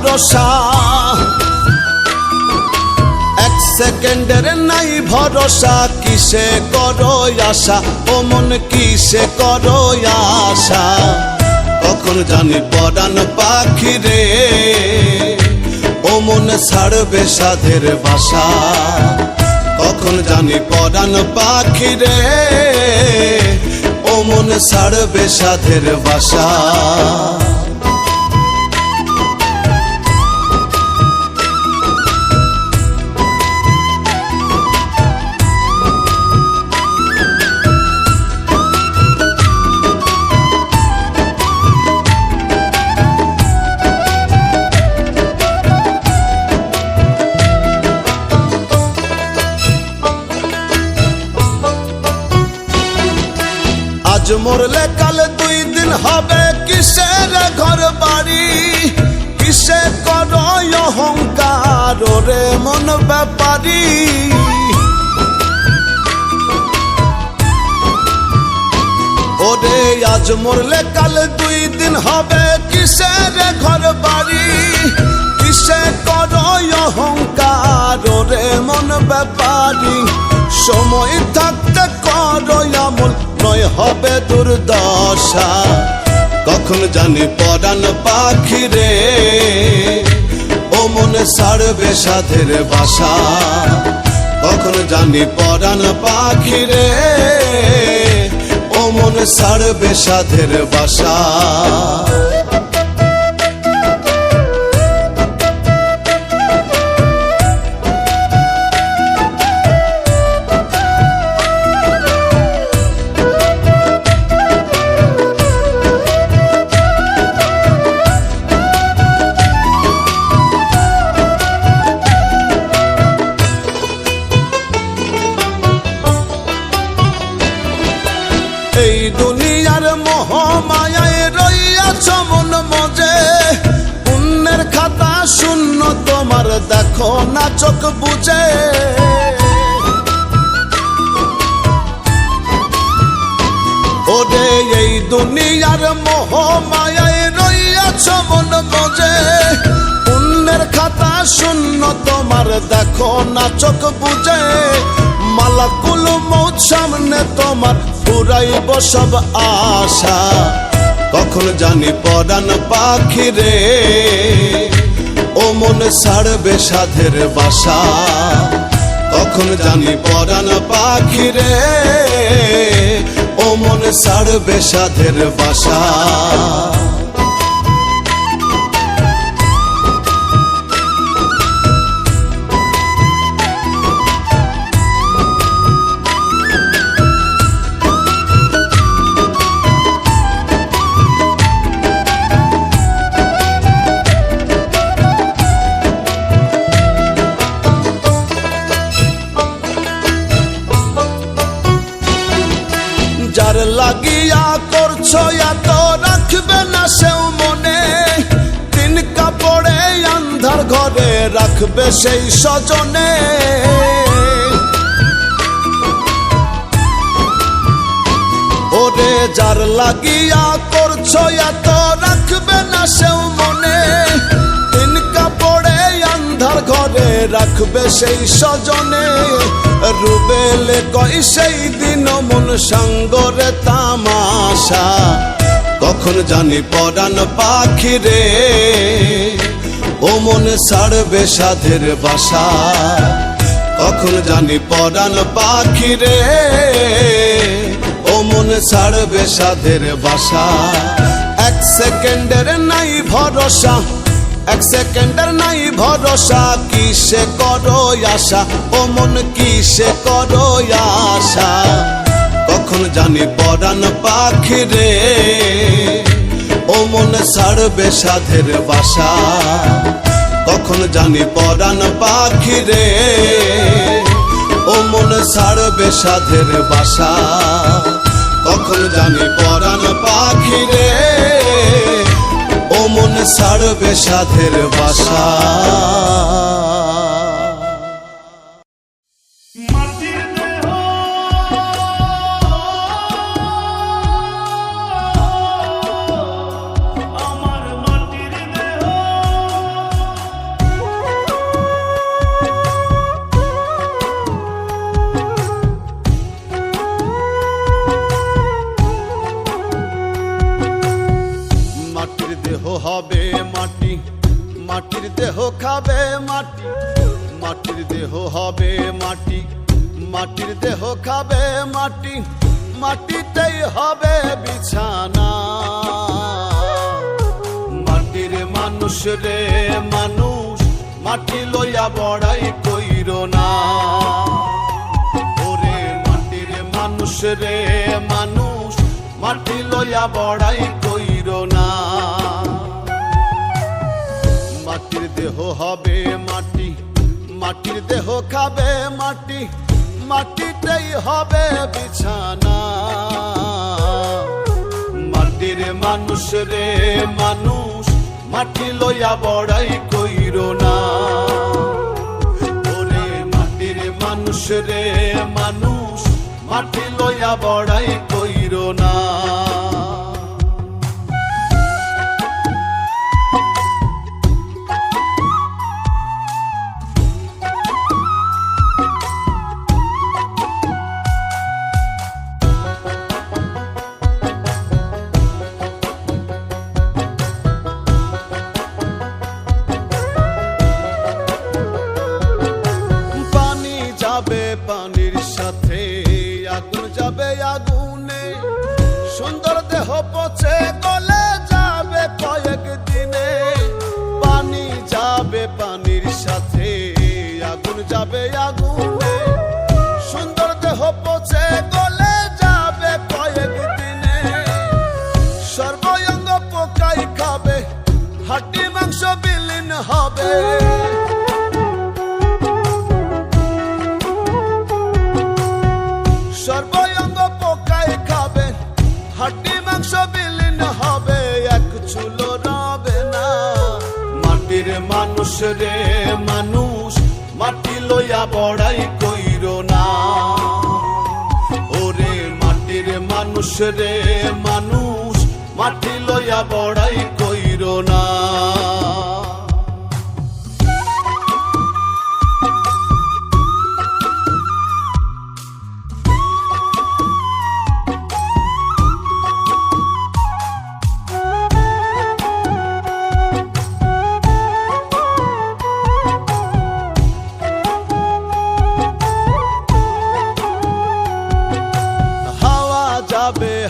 ভরসা, এক সেকেন্ডের নাই ভরসা। কিসে করো আশা ও মন, কিসে করো আশা? কখন জানি পরাণ পাখি রে ও মন ছাড়বে সাধের বাসা। কখন জানি পরাণ পাখি রে ও মন ছাড়বে সাধের বাসা। আজ মরলে কাল 2 দিন হবে, কিসের ঘর বাড়ি? কিসে করো অহংকার রে মন ব্যাপারী? ওরে আজ মরলে কাল 2 দিন হবে, কিসের ঘর বাড়ি? কিসে করো অহংকার রে মন ব্যাপারী? সময় থাকতে করো আমল, নয় হবে দুর্দশা। কখন জানি পরাণ পাখি রে ও মন ছাড়বে সাধের বাসা। কখন জানি পরাণ পাখি রে ও মন ছাড়বে সাধের বাসা। এই দুনিয়ার মোহ মায়ায় রইয়াছ মন মজে, পুণ্যের খাতা শূন্য তোমার দেখো না চোখ বুঝে। ওরে এই দুনিয়ার মোহ মায়ায় রইয়াছ মন মজে, পুণ্যের খাতা শূন্য তোমার দেখো না চোখ বুঝে। মালাকুল মৌত সামনে তোমার পুরাইব সব আশা। কখন জানি পরাণ পাখি রে ও মন ছাড়বে সাধের বাসা। কখন জানি পরাণ পাখি রে ও মন ছাড়বে সাধের বাসা। যার লাগিয়া করছো এত রাখবে না সেও মনে, 3 কাপড়ে আন্ধার ঘরে রাখবে সেই স্বজনে। ওরে যার লাগিয়া করছো এত রাখবে না সেও মনে, 3 কাপড়ে আন্ধার ঘরে রাখবে সেই স্বজনে। রুবেলে কই সেই দিন মন সঙ্গরে তামাশা। কখন জানি পরাণ পাখি রে ও মন ছাড়বে সাধের বাসা। কখন জানি পরাণ পাখি রে ও মন ছাড়বে সাধের বাসা। 1 সেকেন্ডের নাই ভরসা, 1 সেকেন্ডের নাই ভরসা। কিসে করো আশা ও মন, কিসে করো আশা? কখন জানি পরাণ পাখি রে ও মন ছাড়বে সাধের বাসা। কখন জানি পরাণ পাখি রে ও মন ছাড়বে সাধের বাসা। কখন জানি পরাণ পাখি রে ও মন ছাড়বে সাধের বাসা। হবে মাটি, মাটির দেহ হবে মাটি, মাটির দেহ খাবে মাটি, মাটিতেই হবে বিছানা। মাটির মানুষ রে মানুষ, মাটি লইয়া বড়াই কইরো না। ওরে মাটির মানুষ রে মানুষ, মাটি লইয়া বড়াই কইরো না। মাটির দেহ হবে মাটি, মাটির দেহ খাবে মাটি, মাটিতেই হবে বিছানা। মাটির মানুষ রে মানুষ, মাটি লইয়া বড়াই কইরো না। ওরে মাটির মানুষ রে মানুষ, মাটি লইয়া বড়াই কইরো না। পানির সাথে আগুন যাবে আগুনে, সুন্দর দেহ পচে গলে যাবে কয়েক দিনে। পানি যাবে পানির সাথে আগুন যাবে আগুনে, সুন্দর দেহ পচে গলে যাবে কয়েক দিনে। সর্বঙ্গ পোকাই খাবে, হাড্ডি মাংস বিলীন হবে। সর্বঙ্গ পোকাই খাবে, হাড্ডি মাংস বিলীন হবে, এক চুলো রবে না। মাটির মানুষ রে মানুষ, মাটি লইয়া বড়াই কইরো না। ওরে মাটির মানুষ রে মানুষ, মাটি লইয়া বড়াই কইরো না।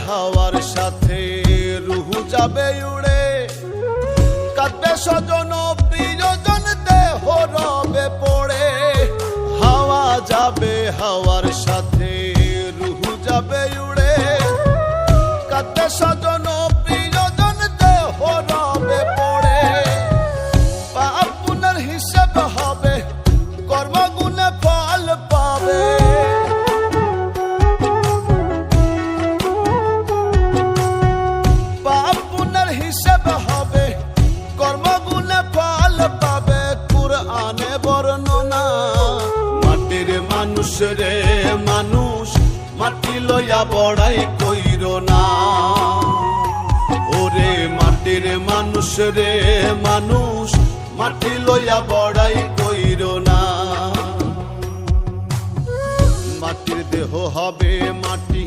হাওয়ার সাথে রুহু যাবে উড়ে, কাঁদবে স্বজন প্রিয়জন দেহ রবে পড়ে। হাওয়া যাবে হাওয়ার সাথে রুহু যাবে উড়ে, কাঁদবে স্বজন প্রিয়জন দেহ রবে পড়ে। পাপ পুণ্যের হিসাব হবে, কর্মগুণে ফল পাবে। হিসাব হবে, কর্মগুণে ফল পাবে, কুরআনে বর্ণনা। মাটির মানুষ রে মানুষ, মাটি লইয়া বড়াই কইরো না। ওরে মাটির মানুষ রে মানুষ, মাটি লইয়া বড়াই কইরো না। মাটির দেহ হবে মাটি,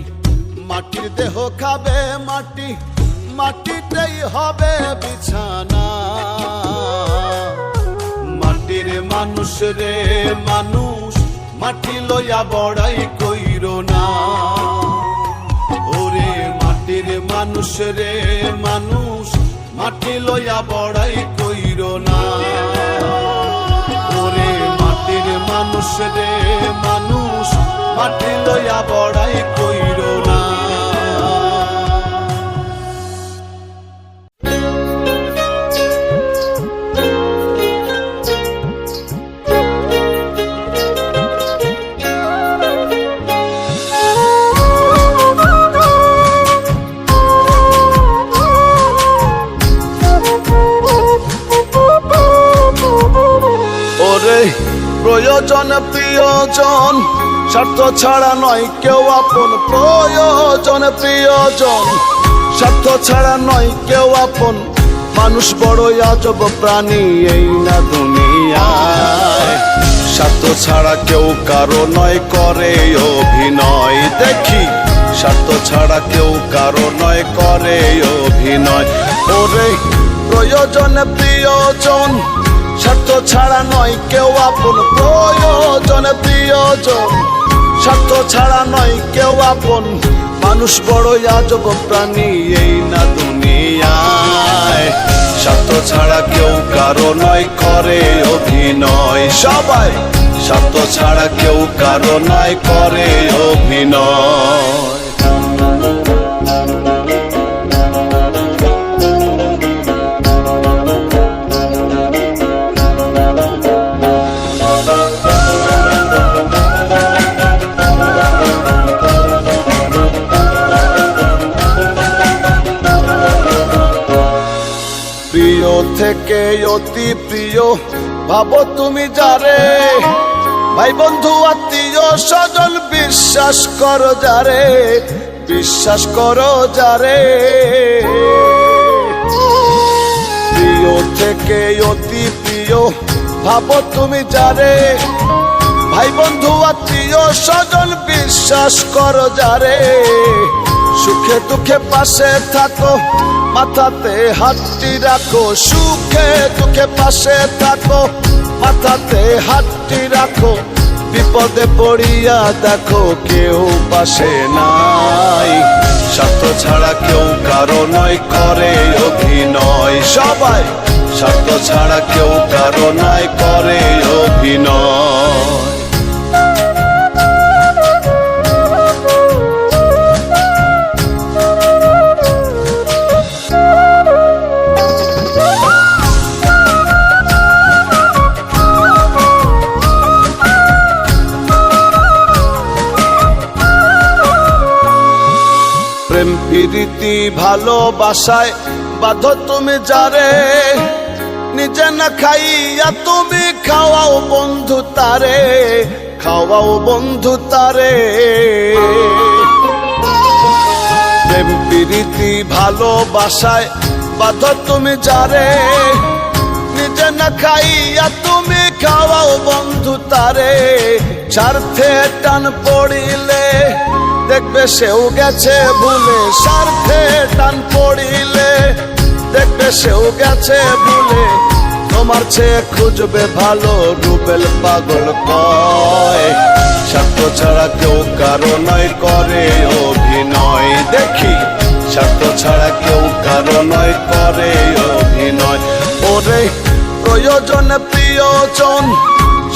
মাটির দেহ খাবে মাটি, মাটিতেই হবে বিছানা। মাটির মানুষ রে মানুষ, মাটি লইয়া বড়াই কইরো না। ওরে মাটির মানুষ রে মানুষ, মাটি লইয়া বড়াই কইরো না। ওরে মাটির মানুষ রে মানুষ, মাটি লইয়া বড়াই কইরো না। প্রয়োজন প্রিয়জন, স্বার্থ ছাড়া নয় কেউ আপন। প্রয়োজন প্রিয়জন, স্বার্থ ছাড়া নয় কেউ আপন। মানুষ বড়ই আজব প্রাণী এই না দুনিয়ায়। স্বার্থ ছাড়া কেউ কারো নয় করে অভিনয়। দেখি স্বার্থ ছাড়া কেউ কারো নয় করে অভিনয়। ওরে প্রয়োজন প্রিয়জন, স্বার্থ ছাড়া নয় কেউ আপন, প্রয়োজনে প্রিয়জন। স্বার্থ ছাড়া নয় কেউ আপন, মানুষ বড়ই আজব প্রাণী এই না দুনিয়ায়। স্বার্থ ছাড়া কেউ কারো নয় করে অভিনয়, সবাই স্বার্থ ছাড়া কেউ কারো নয় করে অভিনয়। প্রিয় থেকে অতি প্রিয় ভাবো তুমি যারে, ভাই বন্ধু আত্মীয় স্বজন বিশ্বাস করো যারে, বিশ্বাস করো যারে। প্রিয় থেকে অতি প্রিয় ভাবো তুমি যারে, ভাই বন্ধু আত্মীয় স্বজন বিশ্বাস করো যারে। সুখে দুঃখে পাশে থাকো, মাথাতে হাতটি রাখো, সুখে দুঃখে পাশে থাকো, মাথাতে হাতটি রাখো। বিপদে পড়িয়া দেখো কেউ পাশে নাই, স্বার্থ ছাড়া কেউ কারো নয় করে অভিনয়, সবাই স্বার্থ ছাড়া কেউ কারো নয় করে অভিনয়। প্রেম প্রীতি ভালোবাসায় বাঁধো তুমি যারে, নিজে না খাইয়া তুমি খাওয়াও বন্ধু তারে, খাওয়াও বন্ধু তারে। প্রেম প্রীতি ভালোবাসায় বাঁধো তুমি যারে, নিজে না খাইয়া তুমি খাওয়াও বন্ধু তারে। স্বার্থে টান পড়িলে দেখবে সেও গেছে ভুলে, স্বার্থে টান পড়িলে দেখবে সেও গেছে ভুলে। তোমার চেয়ে খুঁজবে ভালো রুবেল পাগল কয়, স্বার্থ ছাড়া কেউ কারো নয় করে অভিনয়। দেখি স্বার্থ ছাড়া কেউ কারো নয় করে অভিনয়। ওরে প্রয়োজনে প্রিয়জন,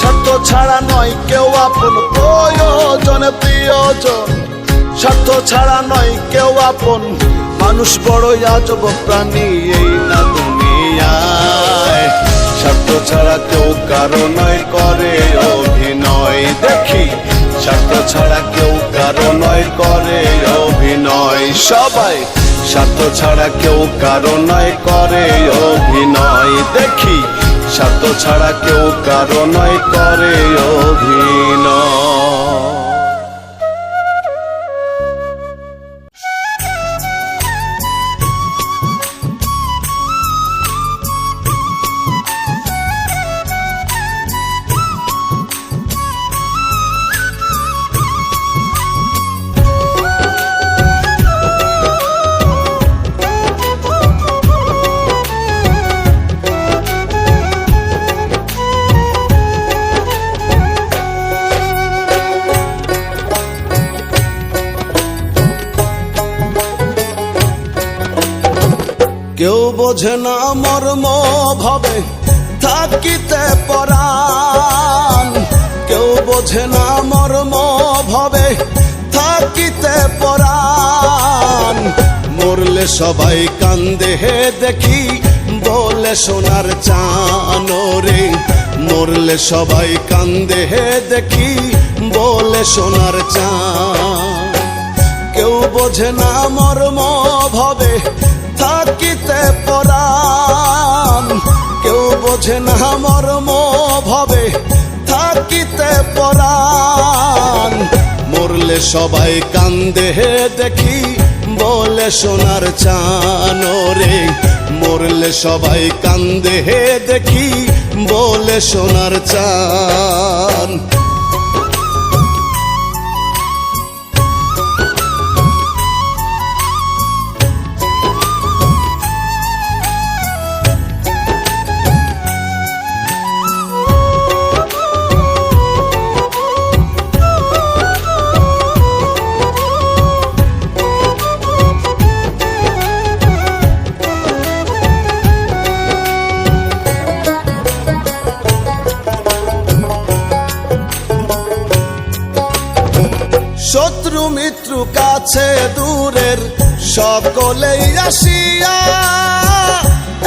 স্বার্থ ছাড়া নয় কেউ আপন, প্রয়োজনে প্রিয়জন। স্বার্থ ছাড়া নয় কেউ আপন, মানুষ বড়ই আজব প্রাণী এই না দুনিয়ায়। স্বার্থ ছাড়া কেউ কারো নয় করে অভিনয়। দেখি স্বার্থ ছাড়া কেউ কারো নয় করে অভিনয়, সবাই স্বার্থ ছাড়া কেউ কারো নয় করে অভিনয়। দেখি স্বার্থ ছাড়া কেউ কারো নয় করে অভিনয়। কেউ বোঝে না মর্ম ভাবে থাকিতে পরাণ, কেউ বোঝে না মর্ম ভাবে থাকিতে পরাণ। মরলে সবাই কান্দে হে দেখি বলে সোনার চান রে, মরলে সবাই কান্দে হে দেখি বলে সোনার চান। কেউ বোঝে না মর্ম ভাবে থাকিতে পরাণ, কেউ বোঝে না মর্ম ভাবে থাকিতে পরাণ। মরলে সবাই কান্দে হে দেখি বলে সোনার চান রে, মরলে সবাই কান্দে হে দেখি বলে সোনার চান। কাছে দূরের সকলেই আসিয়া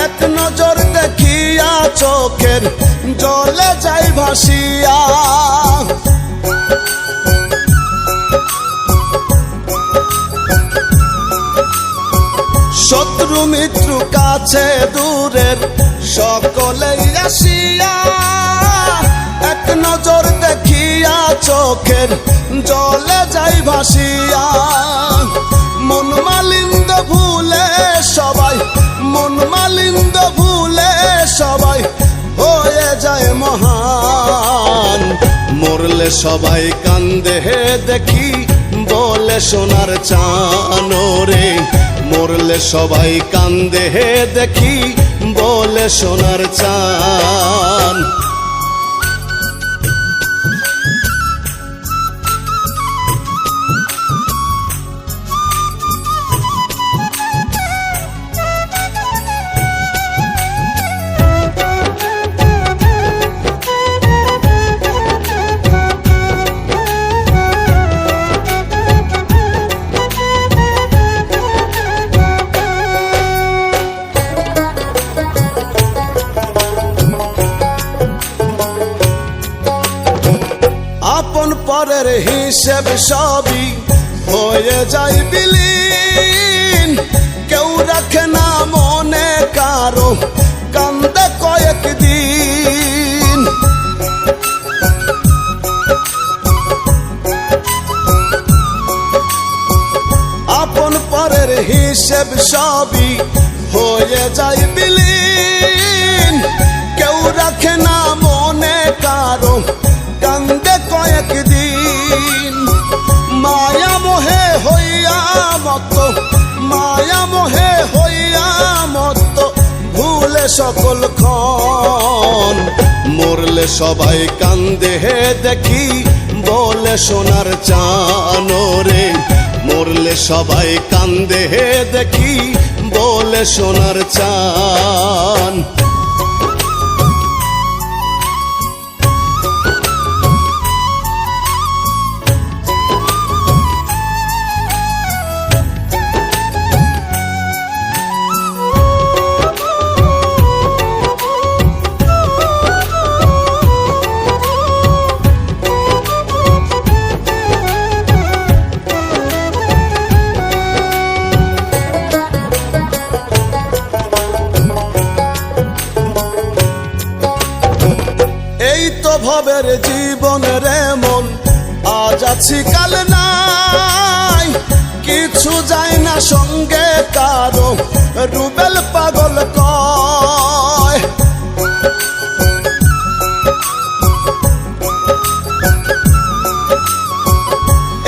এক নজর দেখিয়া চোখের জলে যাই ভাসিয়া। শত্রু মিত্র কাছে দূরের সকলেই আসিয়া এক নজর দেখিয়া চোখের জলে যাই ভাসিয়া। মন মালিন্দ ভুলে সবাই, মন মালিন্দ ভুলে সবাই হয়ে যায় মহান। মরলে সবাই কান্দে দেখি বলে সোনার চান রে, মরলে সবাই কান্দে দেখি বলে সোনার চান। আপন পরের হিসেব সবই হয়ে যায় বিলীন, কেউ রাখে না মনে কারো কান্দে কয়েকদিন। আপন পরের হিসেব সবই হয়ে যায় বিলীন, কেউ রাখে না মনে কারো কান্দে কয়েকদিন। মায়া মোহে হইয়া মত, মায়া মোহে হইয়া মত ভুলে সকল ক্ষণ। মরলে সবাই কান্দে দেখি বলে সোনার চান রে, মরলে সবাই কান্দে দেখি বলে সোনার চান। এই তো ভবের জীবন রে মন, আজ আছি কাল নাই, কিছু যায় না সঙ্গে কারো রুবেল পাগল কয়।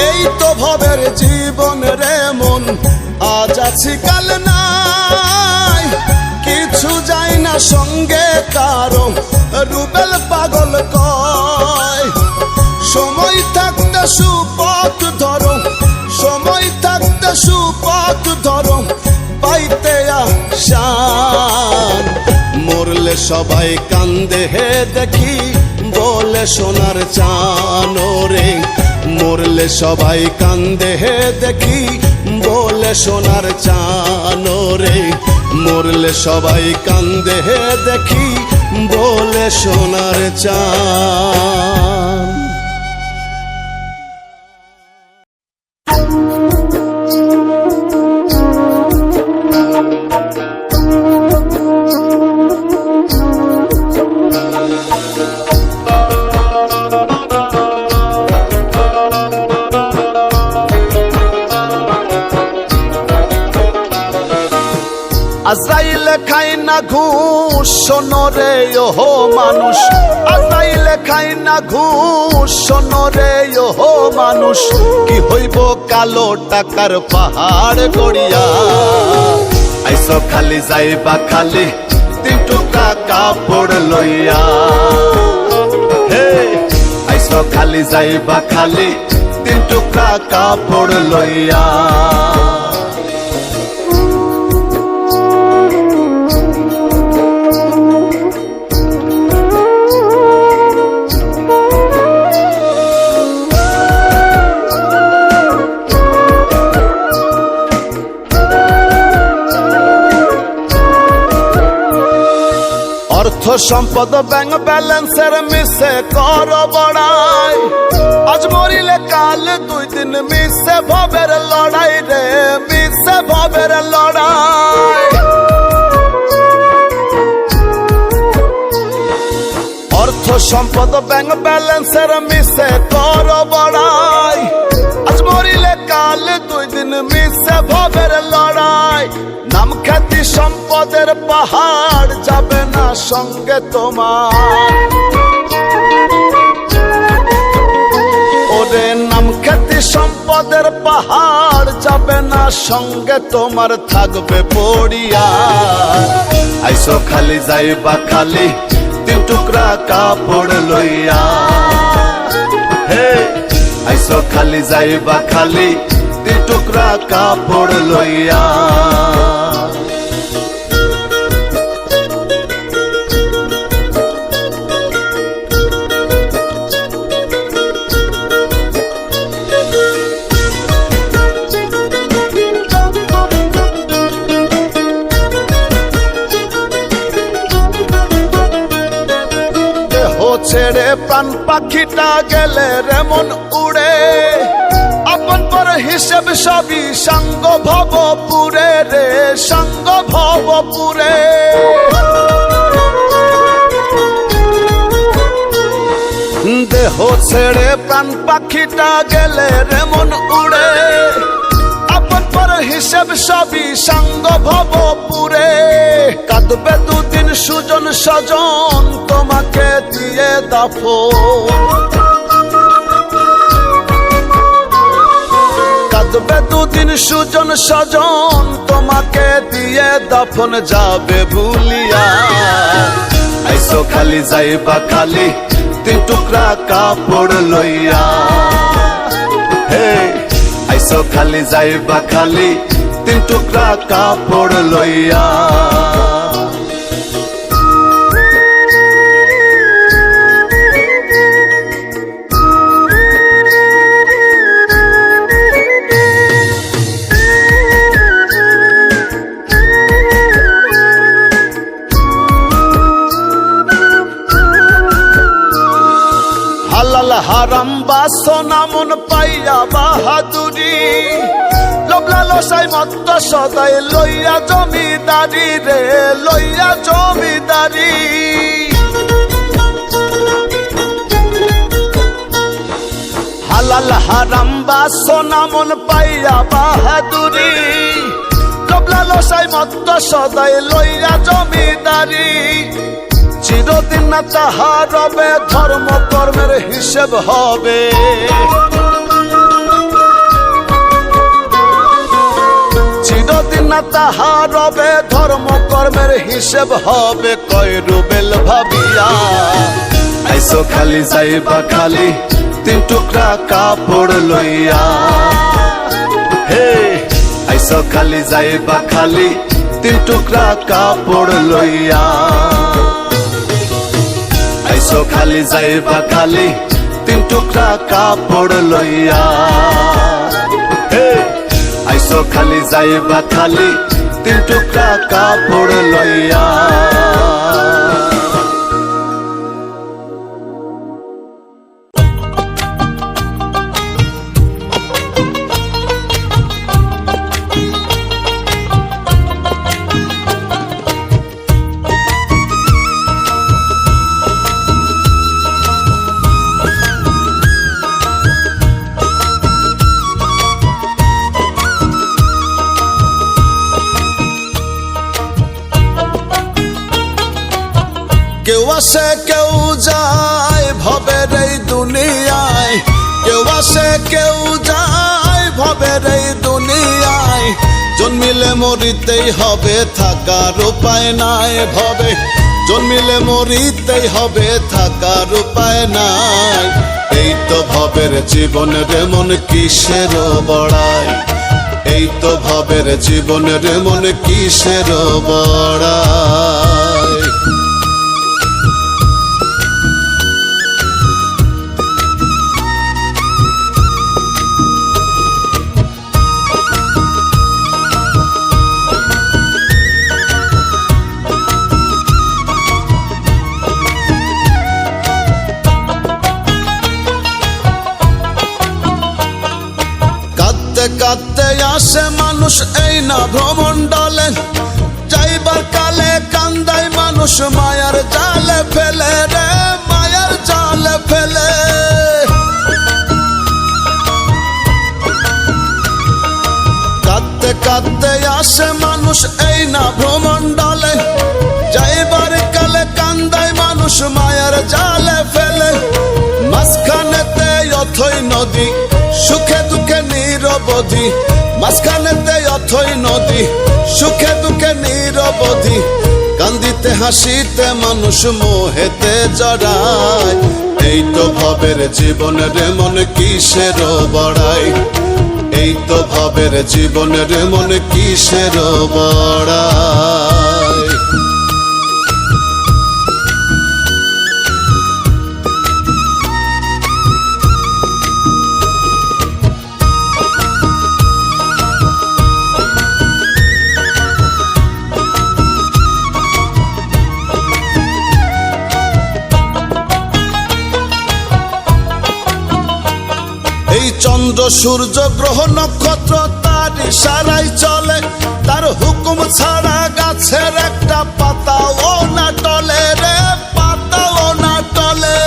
এই তো ভবের জীবন রে মন, আজ আছি কাল নাই, কিছু যায় না সঙ্গে কারো রুবেল পাগল কয়। সময় থাকতে সুপথ ধরো, সময় থাকতে সুপথ ধরো পাইতে আসান। মরলে সবাই কান্দে দেখি বলে সোনার চান রে, মরলে সবাই কান্দে দেখি বলে সোনার চান রে, মরলে সবাই কান্দে দেখি বলে সোনার চান। আজরাইলে খায় না ঘুষ শোনো রে ওহো মানুষ, আজরাইলে খায় না ঘুষ শোনো রে ওহো মানুষ। কি হইব কালো টাকার পাহাড় গড়িয়া, আইসো খালি যাইবা খালি 3 টুকরা কাপড় লইয়া। হে আইসো খালি যাইবা খালি 3 টুকরা কাপড় লইয়া। সম্পদ ব্যাংক ব্যালেন্সের মিশে কর বড়াই, আজ মরিলে কাল 2 দিন মিশে ভবের লড়াই রে, মিশে ভবের লড়াই। অর্থ সম্পদ ব্যাংক ব্যালেন্সের মিশে কর বড়াই, আজ মরিলে কাল 2 দিন মিশে ভবের লড়াই। নাম খ্যাতি সম্পদের পাহাড় যাবে না সঙ্গে তোমার, ওরে নাম খ্যাতি সম্পদের পাহাড় যাবে না সঙ্গে তোমার, থাকবে পড়িয়া। আইসো খালি যাইবা খালি 3 টুকরা কাপড় লইয়া, হে আইসো খালি যাইবা খালি 3 টুকরা কাপড় লইয়া। ছেড়ে প্রাণ পাখিটা গেলে রেমন উড়ে, আপন পর হিসেব সবই সঙ্গ ভবপুরে রে, সঙ্গ ভবপুরে। দেহ ছেড়ে প্রাণ পাখিটা গেলে রেমন উড়ে, আপন পর হিসেব সবই সঙ্গ ভবপুরে। কাঁদবে 2 দিন সুজন স্বজন তোমাকে দিয়ে দাফন, কাঁদবে 2 দিন সুজন স্বজন তোমাকে দিয়ে দাফন, যাবে ভুলিয়া। আইসো খালি যাইবা খালি 3 টুকরা কাপড় লইয়া, হে আইসো খালি যাইবা খালি 3 টুকরা কাপড় লইয়া। হালাল হারাম বাসনা মন পাইয়া বাহাদুরি, লোভ লালসায় মত্ত সদাই লইয়া জমিদারি রে, লইয়া জমিদারি। হালাল হারাম বাসনা মন পাইয়া বাহাদুরি, লোভ লালসায় মত্ত সদাই লইয়া জমিদারি। চিরদিন না তাহার রবে ধর্ম কর্মের হিসেব হবে, চিরদিন না তাহার রবে ধর্ম কর্মের হিসেব হবে। কয় রুবেল ভাবিয়া আইসো খালি যাইবা খালি 3 টুকরা কাপড় লইয়া, হে আইসো খালি যাইবা খালি 3 টুকরা কাপড় লইয়া। আইসো খালি যাইবা খালি 3 টুকরা কাপড় লইয়া, হে আইসো খালি যাইবা খালি 3 টুকরা কাপড় লইয়া। কেউ আসে কেউ যায় ভবের এই দুনিয়ায়, কেউ আসে কেউ যায় ভবের এই দুনিয়ায়। জন্মিলে মরিতেই হবে থাকার উপায় নাই ভবে, জন্মিলে মরিতেই হবে থাকার উপায় নাই। এই তো ভবের জীবন রে মন কিসের বড়াই, এই তো ভবের জীবন রে মন কিসের বড়াই। আসে মানুষ এই না ভ্রমণ্ডলে, যাইবার কালে কান্দায় মানুষ মায়ার জালে ফেলে রে, মায়ার জালে ফেলে। কাঁদতে কাঁদতে আসে মানুষ এই না ভ্রমণ্ডলে, যাইবার কালে কান্দায় মানুষ মায়ার জালে ফেলে। মাঝখানেতে অথই নদী, সুখে দুঃখে নিরবধি, মাঝখানেতে অথই নদী, সুখে দুঃখে নিরবধি। কান্দিতে হাসিতে মানুষ মোহেতে জড়ায়, এই তো ভবের জীবনের মন কিসের বড়াই, এই তো ভবের জীবনের মন কিসের বড়াই। এই চন্দ্র সূর্য গ্রহ নক্ষত্র তার ইশারায় চলে, তার হুকুম ছাড়া গাছের একটা পাতাও না টলে রে, পাতাও না টলে।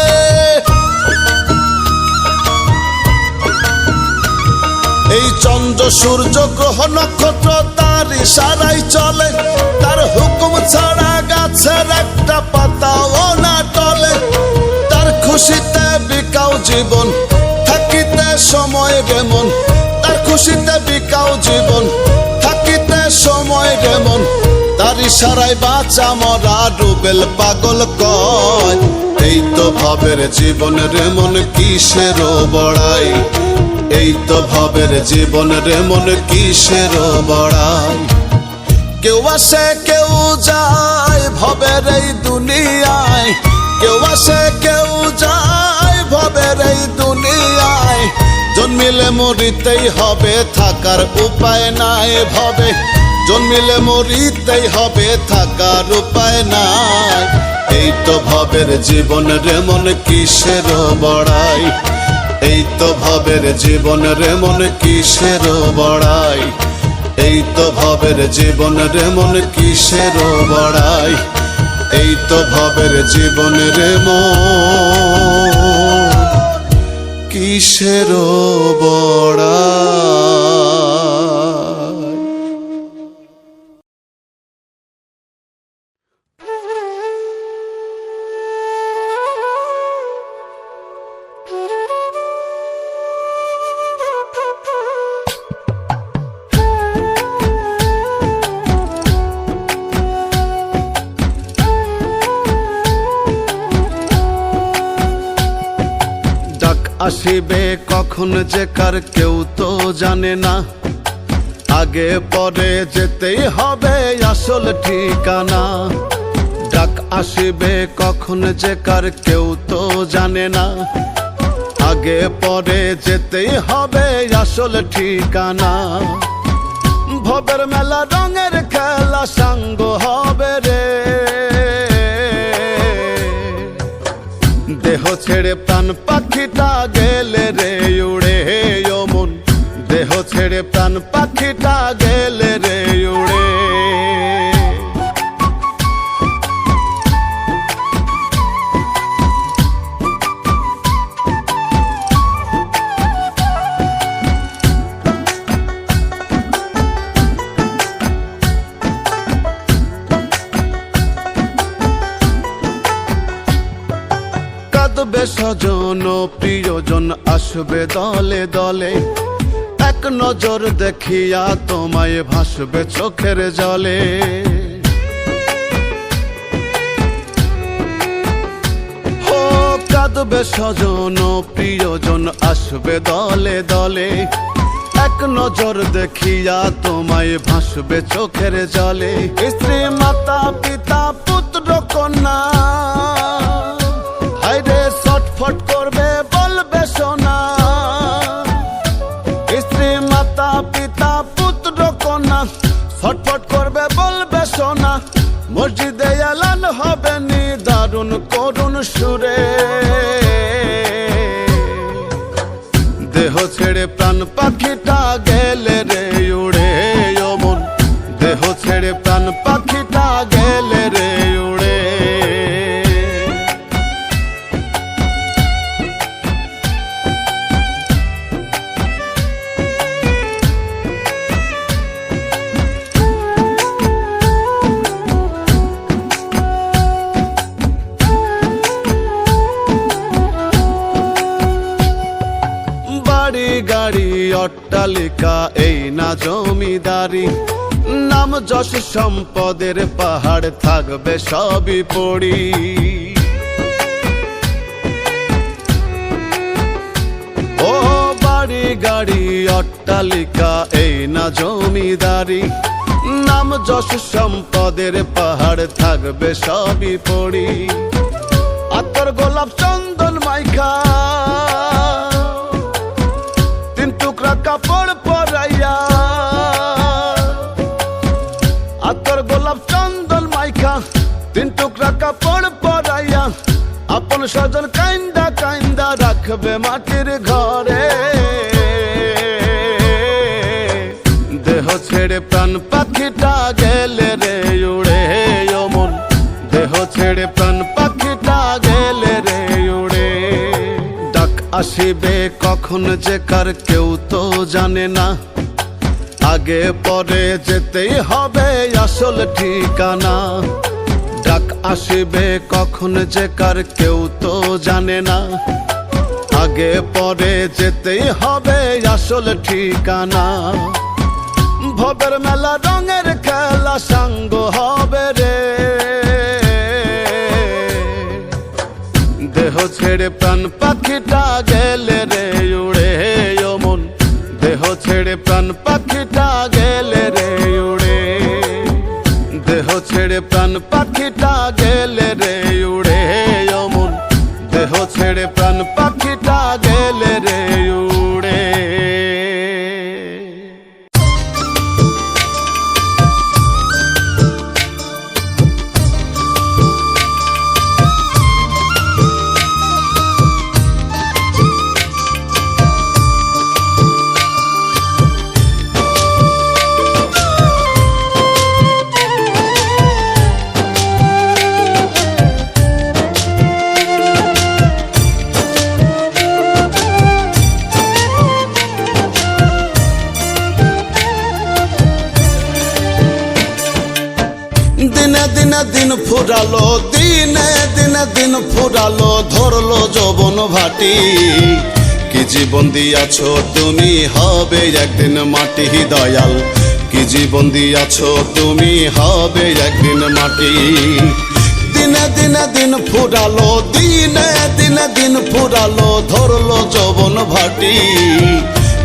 এই চন্দ্র সূর্য গ্রহ নক্ষত্র তার ইশারায় চলে, তার হুকুম ছাড়া গাছের একটা পাতাও না টলে। তার খুশিতে বিকাও জীবন, থাকিতে সময় রেমন, তার খুশিতে বিকাও জীবন, থাকিতে সময় রেমন। তার ইশারায় বাঁচা মরা রুবেল পাগল কয়, এই তো ভবের জীবনের মন কিসের বড়াই, এই তো ভবের জীবনের মন কিসের বড়াই। কেউ আসে কেউ যায় ভবের এই দুনিয়ায়, কেউ আসে কেউ যায় ভবের এই দুনিয়ায়। জন্মিলে মরিতেই হবে, থাকার উপায় নাই ভবে, জন্মিলে মরিতেই হবে, থাকার উপায় নাই। এই তো ভবের জীবনের মন কিসের বড়াই, এই তো ভবের জীবনের মন কিসের বড়াই, এই তো ভবের জীবনের মন কিসের বড়াই, এই তো ভবের জীবনের মন কিসের বড়াই। আসিবে কখন যে কার কেউ তো জানে না, আগে পরে যেতেই হবে আসল ঠিকানা। ডাক আসিবে কখন যে কার কেউ তো জানে না, আগে পরে যেতেই হবে আসল ঠিকানা। ভবের মেলা রঙের খেলা সাঙ্গ হবে রে, দেহ ছেড়ে প্রাণ পাখিটা গেলে রে উড়ে ও মন, দেহ ছেড়ে প্রাণ পাখিটা গেলে রে উড়ে। কাঁদবে স্বজন প্রিয়জন আসবে দলে দলে, এক নজর দেখিয়া তোমায় ভাসবে চোখের জলে। ও কাঁদবে স্বজন প্রিয়জন আসবে দলে দলে, এক নজর দেখিয়া তোমায় ভাসবে চোখের জলে। স্ত্রী মাতা পিতা পুত্র কন্যা হায়রে ছটফট করবে বলবে সোনা। স্ত্রী মাতা পিতা পুত্র কন্যা ছটফট করবে বলবে সোনা। মসজিদে এলান হবে নি দারুণ করুণ সুরে, দেহ ছেড়ে প্রাণ পাখিটা গেলে রে বাড়ি গাড়ি অট্টালিকা এই না জমিদারি, নাম যশ সম্পদের পাহাড় থাকবে সবই পড়ি। ও বাড়ি গাড়ি অট্টালিকা এই না জমিদারি, নাম যশ সম্পদের পাহাড় থাকবে সবই পড়ি। আতর গোলাপ চন্দন মাইখা তিন টুকরা কাপড় পরাইয়া, আতর গোলাপ চন্দন মাইখা তিন টুকরা কাপড় পরাইয়া, আপন স্বজন কাইন্দা কাইন্দা রাখবে মাটির ঘরে। দেহ ছেড়ে প্রাণ পাখিটা গেলে রে উড়ে, ও মন দেহ ছেড়ে প্রাণ পাখিটা গেলে রে উড়ে। ডাক আসিবে কখন যে কার কেউ তো জানে না, আগে পরে যেতেই হবে আসল ঠিকানা। ডাক আসিবে কখন যে কার কেউ তো জানে না, আগে পরে যেতেই হবে আসল ঠিকানা। ভবের মেলা রঙের খেলা সাঙ্গ হবে রে, দেহ ছেড়ে প্রাণ পাখিটা গেলে রে উড়ে, ও মন দেহ ছেড়ে প্রাণ পাখিটা গেলে রে উড়ে। দেহ ছেড়ে প্রাণ পাখিটা গেলে রে উড়ে, ও মন দেহ ছেড়ে প্রাণ পাখিটা গেলে রে উড়ে। দিন ফুরালো, দিনে দিনে দিন ফুরালো, ধরলো যৌবন ভাটি। কি জীবন দিয়াছো তুমি হবে একদিন মাটি, দয়াল কি জীবন দিয়াছো তুমি হবে একদিন মাটি। দিনে দিনে দিন ফুরালো, দিনে দিনে দিন ফুরালো, ধরলো যৌবন ভাটি।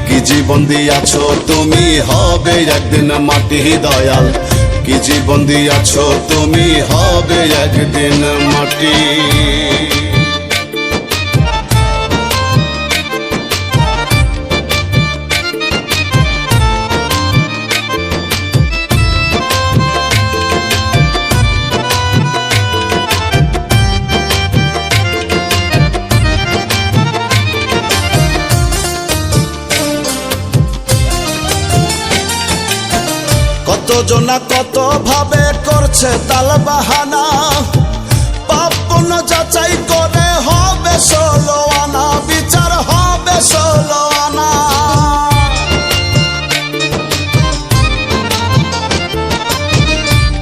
কি জীবন দিয়াছো তুমি হবে একদিন মাটি, দয়াল কি জীবন দিয়াছো তুমি হবে একদিন মাটি। কতজনা কত ভাবে করছে তাল বাহানা, পাপ পুণ্য যাচাই করে হবে 16 আনা, বিচার হবে 16 আনা।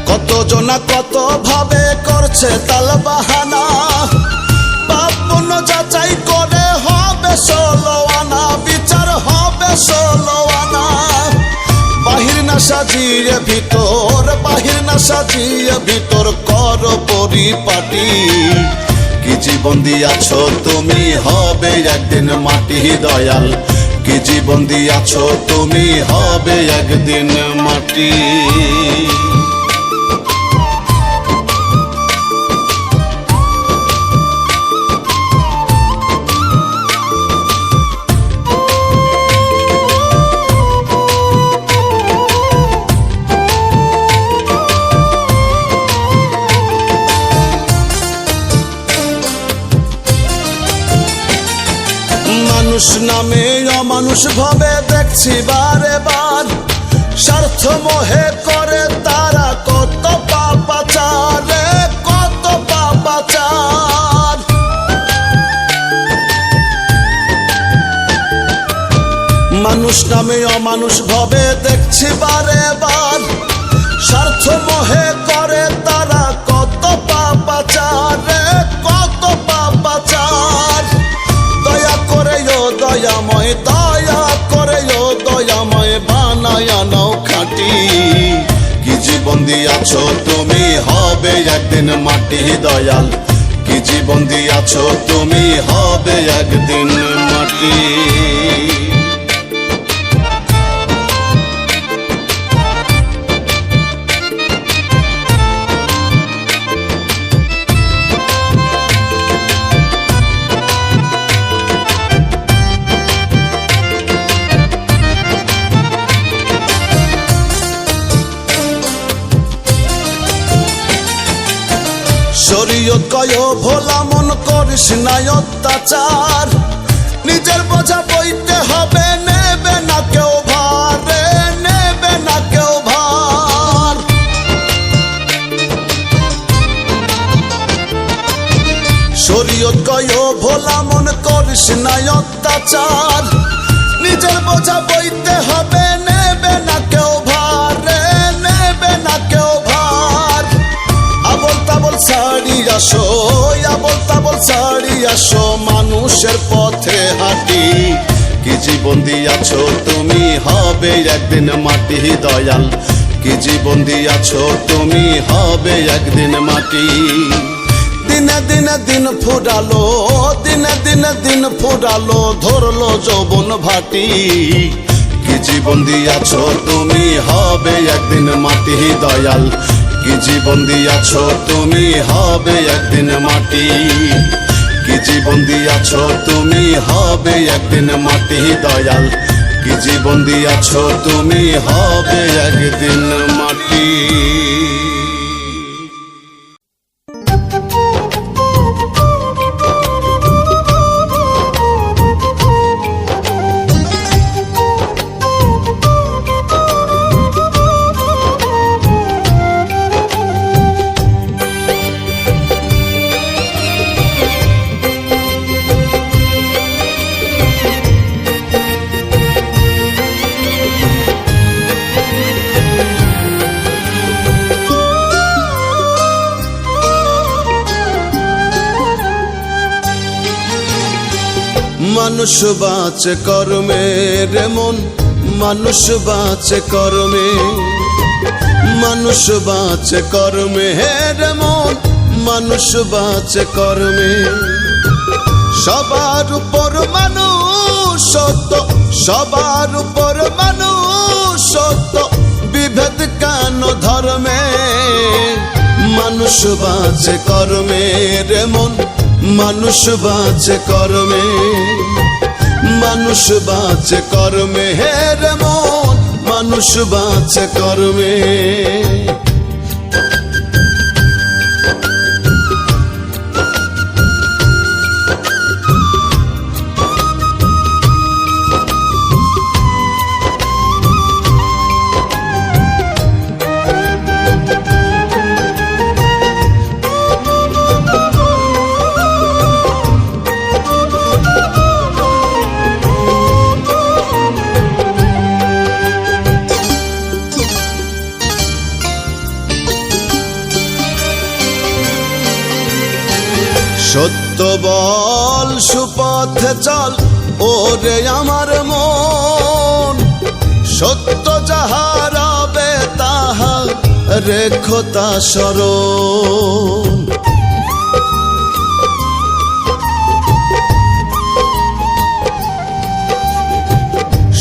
কতজনা কত ভাবে করছে তাল বাহানা, পাপ পুণ্য যাচাই করে হবে 16 আনা, বিচার হবে 16 আনা। বাহির না সাজিয়ে ভিতর, বাহির না সাজিয়ে ভিতর কর পরিপাটি। কি জীবন দিয়াছো তুমি হবে একদিন মাটি, দয়াল কি জীবন দিয়াছো তুমি হবে একদিন মাটি। মানুষ নামে অমানুষ ভাবে দেখছি বারে বার, স্বার্থ মোহে করে তারা কত পাপাচার, কত পাপাচার। মানুষ নামে অমানুষ ভাবে দেখছি বারে বার, স্বার্থ মোহে করে তারা কত পাপাচার, কত পাপাচার। দয়া করে ও দয়াময় দয়া আছো তুমি হবে একদিন মাটি দয়াল, কি জীবন দিয়াছো তুমি হবে একদিন মাটি। শরীয়ত কয় ভোলা মন করিস না অত্যাচার, নিজের বোঝা বইতে হবে নেবে না কেউ ভার রে, নেবে না কেউ ভার। শরীয়ত কয় ভোলা মন করিস না অত্যাচার, নিজের বোঝা বইতে হবে নেবে না কেউ ভার রে, নেবে না কেউ ভার। আবল তাবল ছাড়ি আসো, আবল তাবল ছাড়ি আসো, মানুষের পথে হাঁটি, কি জীবন দিয়াছো তুমি হবে একদিন মাটি দয়াল, কি জীবন দিয়াছো তুমি হবে একদিন মাটি। দিনে দিনে দিন ফুরালো, দিনে দিনে দিন ফুরালো, ধরলো যৌবন ভাটি, কি জীবন দিয়াছো তুমি হবে একদিন মাটি দয়াল, কি জীবন দিয়াছো তুমি হবে একদিন মাটি, কি জীবন দিয়াছো তুমি হবে একদিন মাটি দয়াল, কি জীবন দিয়াছো তুমি হবে একদিন মাটি। মানুষ বাঁচে কর্মে রে মন, মানুষ বাঁচে কর্মে, মানুষ বাঁচে কর্মে রে মন, মানুষ বাঁচে কর্মে। সবার উপর মানুষ সত্য, সবার উপর মানুষ সত্য, বিভেদ কেন ধর্মে। মানুষ বাঁচে কর্মে রে মন, মানুষ বাঁচে কর্মে, মানুষ বাঁচে কর্মে রে মন, মানুষ বাঁচে কর্মে। সত্য বল সুপথে চল ওরে আমার মন, সত্য যাহা রবে তাহা রেখো তা স্মরণ।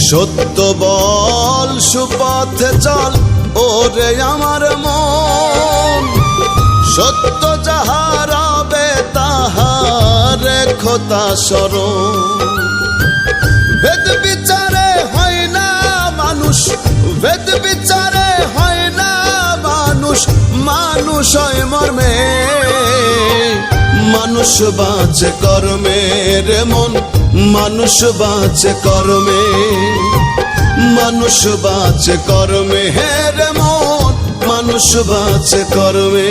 সত্য বল সুপথে চল ওরে আমার মন, সত্য যাহা রবে তাহা রেখো তা স্মরণ। বেদ বিচারে হয় না মানুষ, বেদ বিচারে হয় না মানুষ, মানুষ হয় মর্মে। মানুষ বাঁচে কর্মে রে মন, মানুষ বাঁচে কর্মে, মানুষ বাঁচে কর্মে রে মন, মানুষ বাঁচে কর্মে।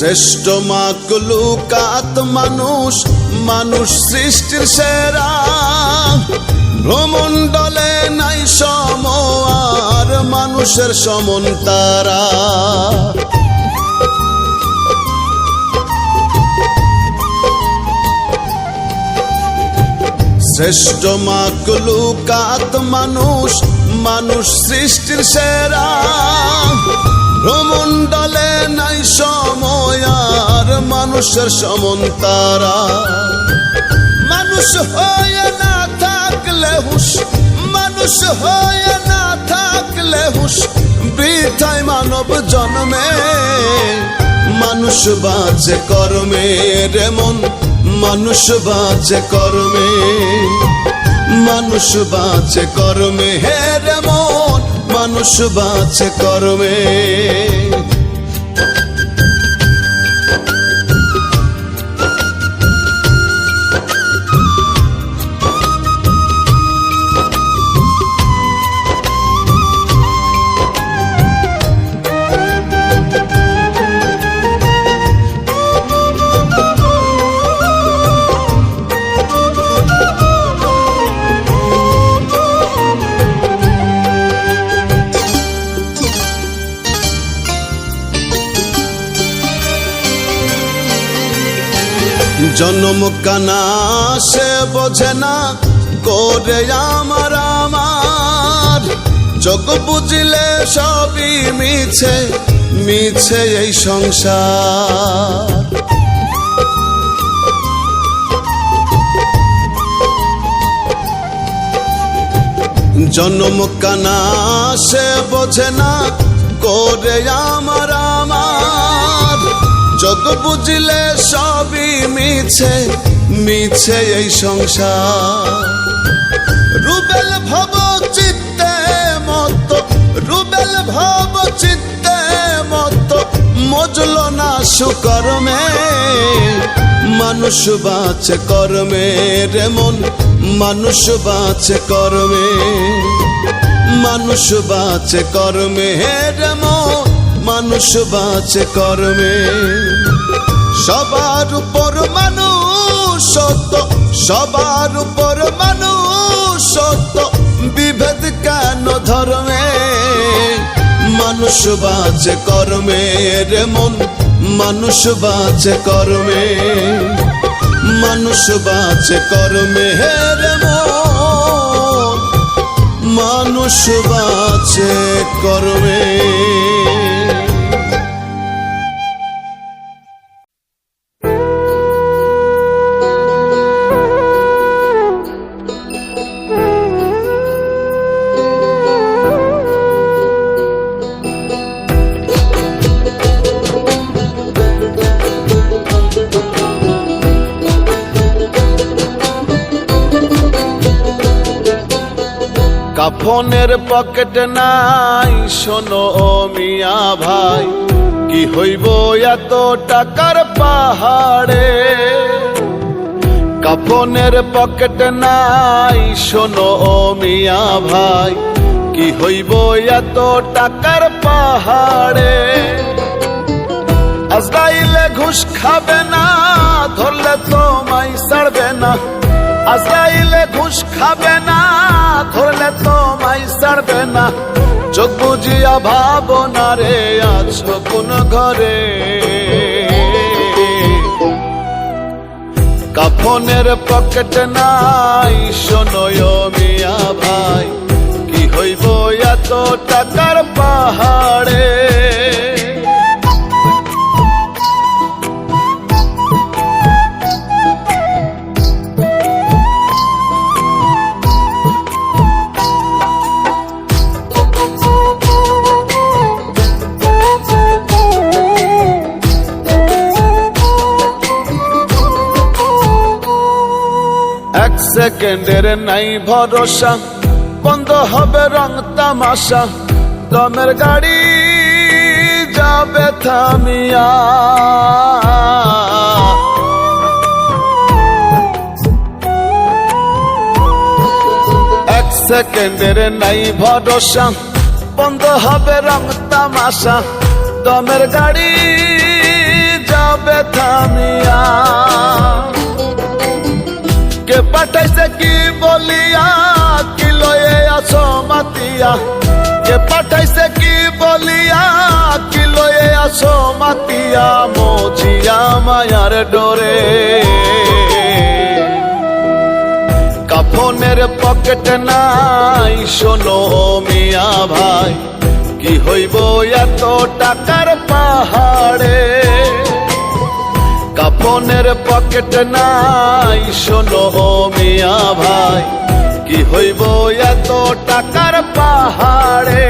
শ্রেষ্ঠ মাকলুকাত মানুষ, মানুষ সৃষ্টির সেরা। ভ্রমণ্ডলে নাই সম আর মানুষের সমন তারা। শ্রেষ্ঠ মাকলুকাত মানুষ, মানুষ সৃষ্টির সেরা। ভ্রমণ্ডলে নাই সময় আর মানুষের সমন তারা। মানুষ হয়ে না থাকলে হুশ, মানুষ হয়ে না থাকলে হুশ, বৃথায় মানব জন্মে। মানুষ বাঁচে কর্মে রে মন, মানুষ বাঁচে কর্মে, মানুষ বাঁচে কর্মে হে রে মন, মানুষ বাঁচে কর্মে। জন্ম কানা সে বোঝে না করে আমার আমার। চোখ বুঝলে সবই মিছে, মিছে এই সংসার। জন্ম কানা সে বোঝে না করে আমার আমার। চোখ বুঝলে সবই মিছে, মিছে এই সংসার। রুবেল ভব চিত্তে মত, রুবেল ভব চিত্তে মত, মজল না সুকর্মে। মানুষ বাঁচে কর্মে রে মন, মানুষ বাঁচে কর্মে, মানুষ বাঁচে কর্মে রে মন, মানুষ বাঁচে কর্মে। সবার উপর মানুষ সত্য, সবার উপর মানুষ সত্য, বিভেদ কেন ধর্মে। মানুষ বাঁচে কর্মে রে মন, মানুষ বাঁচে কর্মে, মানুষ বাঁচে কর্মে রে মন, মানুষ বাঁচে কর্মে। কাফনের পকেট নাই শোনো ও মিয়া ভাই, কি হইব এত টাকার পাহাড়ে। কাফনের পকেট নাই শোনো ও মিয়া ভাই, কি হইব এত টাকার পাহাড়ে। আজরাইলে ঘুষ খাবে না, ধরলে তোমায় ছাড়বে না। আজরাইলে ঘুষ খাবে না, ধরলে তোমায় ছাড়বে না। চোখ বুঝিয়া ভাবনা রে আছো কোন ঘরে। কাফনের পকেট নাই শোনো মিয়া ভাই, কি হইব এত টাকার পাহাড়ে। সেকেন্ডের নাই ভরসা, বন্ধ হবে রং তামাশা। দমের গাড়ি যাবে থামিয়া, এক সেকেন্ডের নাই ভরসা, বন্ধ হবে রং তামাশা। দমের গাড়ি পাতিয়া মজিয়া মায়ার ডোরে। কাফনের পকেট নাই শোনো মিয়া ভাই, কি হইব এত টাকার পাহাড়ে। কাফনের পকেট নাই শোনো মিয়া ভাই, কি হইব এত টাকার পাহাড়ে।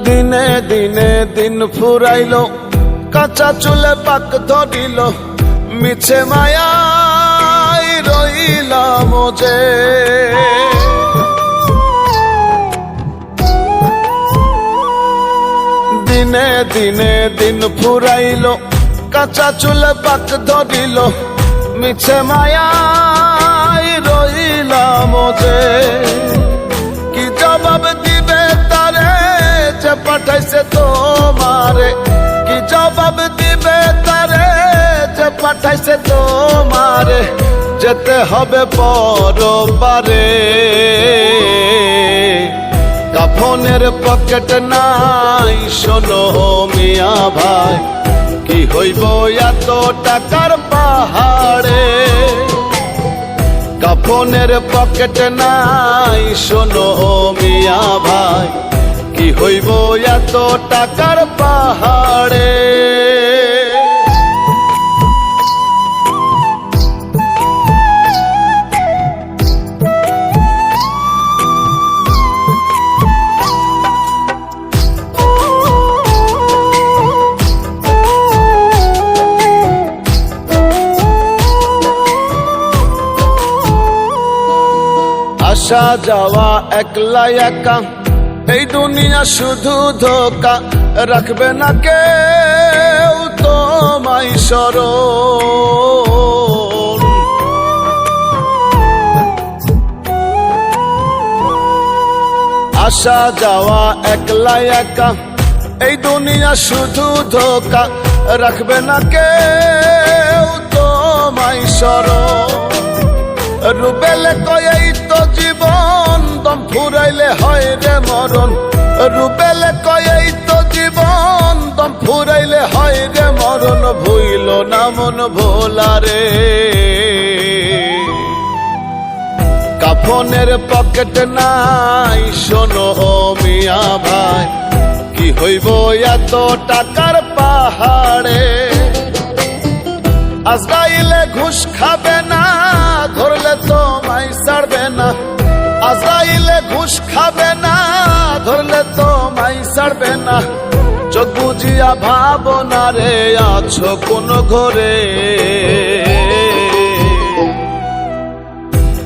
দিনে দিনে দিন ফুরাইল, কাঁচা চুলে পাক ধরিল, মিছে মায়াই রইলাম যে। দিনে দিনে দিন ফুরাইল, কাঁচা চুলে পাক ধরিল, মিছে মায়াই রইলাম যে। কি জবাব দিবে তারে যে পাঠাইছে তোমারে, কি জবাব দিবে তারে যে পাঠাইছে তোমারে। যেতে হবে পরবারে। কাফনের পকেট নাই শোনো মিয়া ভাই, কি হইব এত টাকার পাহাড়ে। কাফনের পকেট নাই শোনো মিয়া ভাই, কি হইব এত টাকার পাহাড়ে। আসা যাওয়া একলা একা, এই দুনিয়া শুধু ধোকা, রাখবে না কেউ তোমায় স্মরণ। আসা যাওয়া একলা একা, এই দুনিয়া শুধু ধোকা, রাখবে না কেউ তোমায় স্মরণ। রুবেলে কয় এই তো জীবন, দম ফুরাইলে হয় রে মরণ। রুবেলে কয় এই তো জীবন, দম ফুরাইলে হয় রে মরণ। ভুইল না মন ভোলারে। কাফনের পকেট নাই শোনো মিয়া ভাই, কি হইব এত টাকার পাহাড়ে। আজরাইলে ঘুষ খাবে না, ধরলে তোমায় ছাড়বে না। আজরাইলে ঘুষ খাবে না, ধরলে তোমায় ছাড়বে না। চোখ বুঝিয়া ভাবনা রে আছো কোন ঘরে।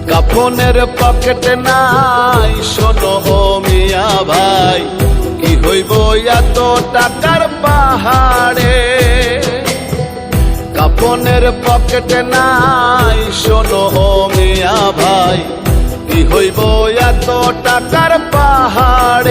কাফনের পকেট নাই শোনো মিয়া ভাই, কি হইব এত টাকার পাহাড়ে। কাফনের পকেট নাই শোনো মিয়া ভাই, কি হইব এত টাকার পাহাড়ে।